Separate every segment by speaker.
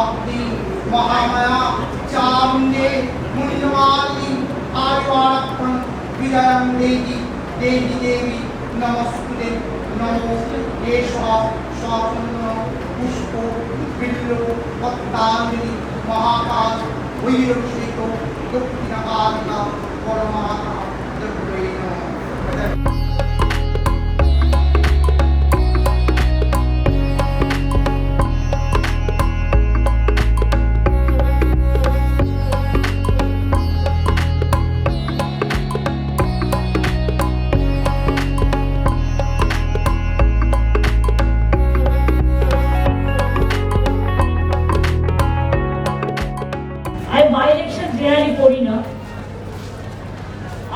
Speaker 1: शक्ति महामाया चामुंडे मुंडमालिनी आयुवाणपण विजयं देवी देवी देवी नमस्ते नमो येषा स्वापन्न पुष्पो बिल्लो पत्तांजलि महाकाल वैरक्षितो दुःखिनकारिका परमात्मा दुर्गे नमः।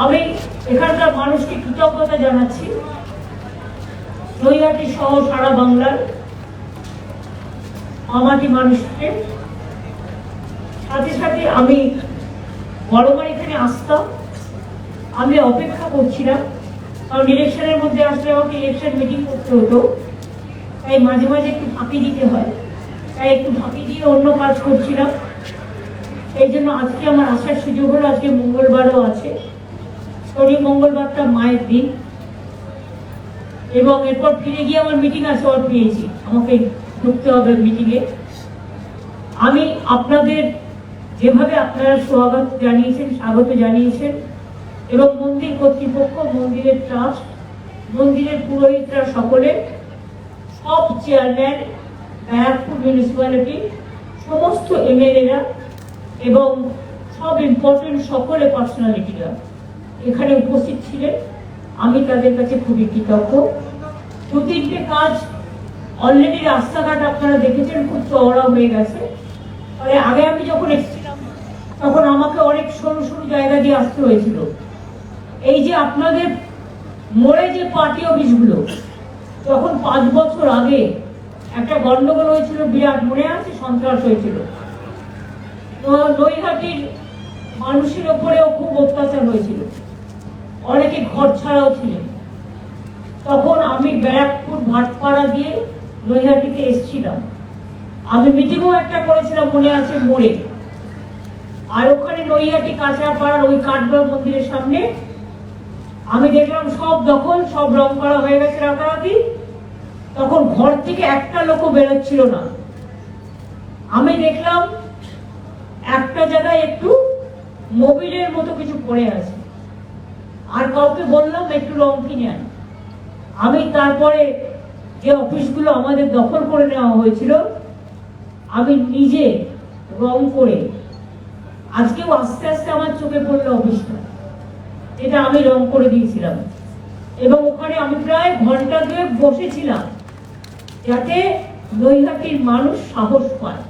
Speaker 2: আমি এখানকার মানুষকে কৃতজ্ঞতা জানাচ্ছি, নৈহাটি সহ সারা বাংলার আমাটি মানুষকে। সাথে সাথে আমি বড়বার এখানে আসতাম, আমি অপেক্ষা করছিলাম, কারণ ইলেকশনের মধ্যে আসলে আমাকে ইলেকশন মিটিং করতে হতো, তাই মাঝে মাঝে একটু ফাঁকি দিতে হয়, তাই একটু ফাঁকি দিয়ে অন্য কাজ করছিলাম। এই জন্য আজকে আমার আসার সুযোগ হলো। আজকে মঙ্গলবারও আছে, শনি মঙ্গলবারটা মায়ের দিন, এবং এরপর ফিরে গিয়ে আমার মিটিং আছে ওর পেয়েছি, আমাকে ঢুকতে হবে মিটিংয়ে। আমি আপনাদের যেভাবে আপনারা স্বাগত জানিয়েছেন, স্বাগত জানিয়েছেন, এবং মন্দির কর্তৃপক্ষ, মন্দিরের ট্রাস্ট, মন্দিরের পুরোহিতরা সকলে, সব চেয়ারম্যান, ব্যারাকপুর মিউনিসিপ্যালিটি, সমস্ত এমএলএরা এবং সব ইম্পর্টেন্ট সকলে পার্সোনালিটিরা এখানে উপস্থিত ছিলেন। আমি তাদের কাছে খুবই কৃতজ্ঞ। দু তিনটে কাজ অলরেডি, রাস্তাঘাট আপনারা দেখেছেন খুব চওড়া হয়ে গেছে। ফলে আগে আমি যখন এসেছিলাম তখন আমাকে অনেক সরু সরু জায়গা দিয়ে আসতে হয়েছিল। এই যে আপনাদের মোড়ে যে পার্টি অফিসগুলো, তখন 5 বছর আগে একটা গন্ডগোল হয়েছিল, বিরাট মনে আছে, সন্ত্রাস হয়েছিল। নৈহাটির মানুষের ওপরেও খুব অত্যাচার হয়েছিল, অনেকে ঘর ছাড়াও ছিলেন। তখন আমি ব্যারাকপুর ভাটপাড়া দিয়ে নৈহাটিতে এসেছিলাম। আমি মিটিংও একটা করেছিলাম, মনে আছে, মোড়ে। আর ওখানে নৈহাটি কাঁচরাপাড়ার ওই কাঠগড় মন্দিরের সামনে আমি দেখলাম সব দখল, সব রং করা হয়ে গেছে রাতারাতি। তখন ঘর থেকে একটা লোকও বেরোচ্ছিল না। আমি দেখলাম একটা জায়গায় একটু মোবিলের মতো কিছু পড়ে আছে, আর কাউকে বললাম একটু রং কিনে আন। আমি তারপরে যে অফিসগুলো আমাদের দখল করে নেওয়া হয়েছিল, আমি নিজে রং করে, আজকেও আস্তে আস্তে আমার চোখে পড়লো অফিসটা, এটা আমি রং করে দিয়েছিলাম। এবং ওখানে আমি প্রায় ঘন্টা 2 বসেছিলাম, যাতে নৈহাটির মানুষ সাহস পায়।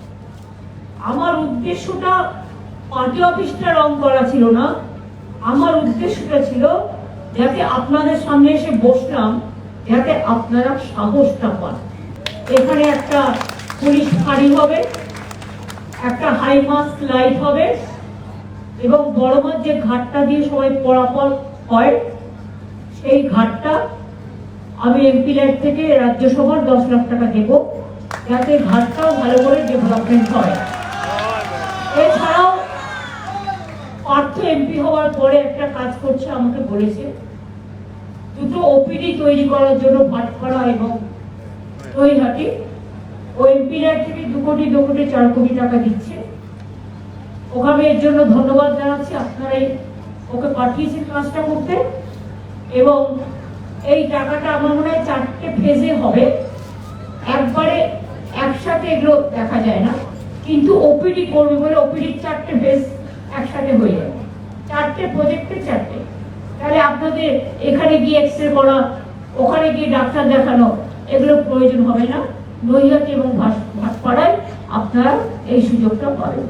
Speaker 2: আমার উদ্দেশ্যটা পার্টি অফিসটা রং করা ছিল না, আমার উদ্দেশ্যটা ছিল যাতে আপনাদের সামনে এসে বসলাম, যাতে আপনারা সাহসটা পান। এখানে একটা পুলিশ ফাঁড়ি হবে, একটা হাই মাস্ক লাইট হবে, এবং বড়মার যে ঘাটটা দিয়ে সবাই পরাপর হয়, সেই ঘাটটা আমি এমপি লাইট থেকে রাজ্যসভার 10 লাখ টাকা দেব, যাতে ঘাটটাও ভালো করে ডেভেলপমেন্ট হয়। এছাড়াও পার্থ এমপি হওয়ার পরে একটা কাজ করছে, আমাকে বলেছে 2টো ওপিডি তৈরি করার জন্য ভাটপাড়া এবং নৈহাটি। ও এমপি লাইট থেকে 2 কোটি 4 কোটি টাকা দিচ্ছে। ওখানে এর জন্য ধন্যবাদ জানাচ্ছি, আপনারাই ওকে পাঠিয়েছেন কাজটা করতে। এবং এই টাকাটা আমার মনে হয় 4টে ফেজে হবে, একবারে একসাথে এগুলো দেখা যায় না, কিন্তু ওপিডি করবে বলে ওপিডির 4টে ফেজ একসাথে হয়ে যাবে, 4টে প্রজেক্টে 4টে। তাহলে আপনাদের এখানে গিয়ে এক্সরে করা, ওখানে গিয়ে ডাক্তার দেখানো, এগুলো প্রয়োজন হবে না। নৈহাটি এবং ভাটপাড়ায় আপনারা এই সুযোগটা পাবেন।